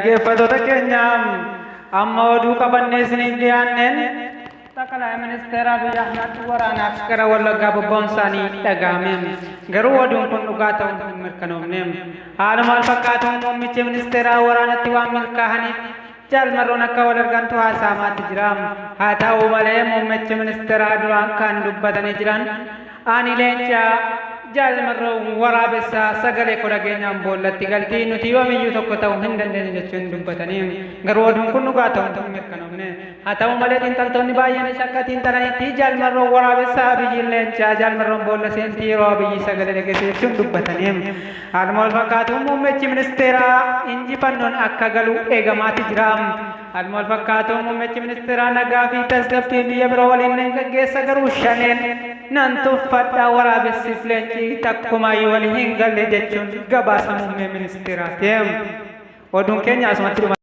Dhaggeeffattoota keenyaam amma oduu qabannee isiniif dhiyaanneen ጠቅላይ ሚኒስትር አብይ አህመድ ወራናaf gara Wallaggaa bobba'uun isaanii dhaga'ame. Garuu oduun kun dhugaa ta'uun hin mirkanoofne. Haaluma wal fakkaatuun muummichi ministeeraa waraanatti waan milkaa'aniif jaalmarroon akka wal argantu haasa'amaatti jira. Haa ta'u malee muummichi ministeeraa duraan kan dubbatanii jiran ani leencaa jaalmarroon waraabessaa sagalee kudha keenyaan boollatti galtii nuti yoomiyyuu tokko ta'uu hin dandeenye jechuun dubbatanii. Garuu oduun kun dhugaa ta'uun hin mirkanoofne. Haa ta'u malee xiinxaltoonni baay'een akka xiinxalanitti jaalmarroon waraabessaa biyyi leencaa jaalmarroon boolla seentii yeroo biyyi sagalee dhageesse jechuun dubbatanii. Haaluma wal fakkaatuun muummichi ministeeraa injifannoon akka galu eegamaatti jira. Haaluma wal fakkaatuun muummichi ministeeraa nagaa fi tasgabbii biyya biroo waliin nan gaggeessa garuu shaneen nan tuffadhaa waraabessiif leencii takkumaayyuu waliin hin galle jechuun gabaasa muummee ministeeraati. Oduun keenya asumatti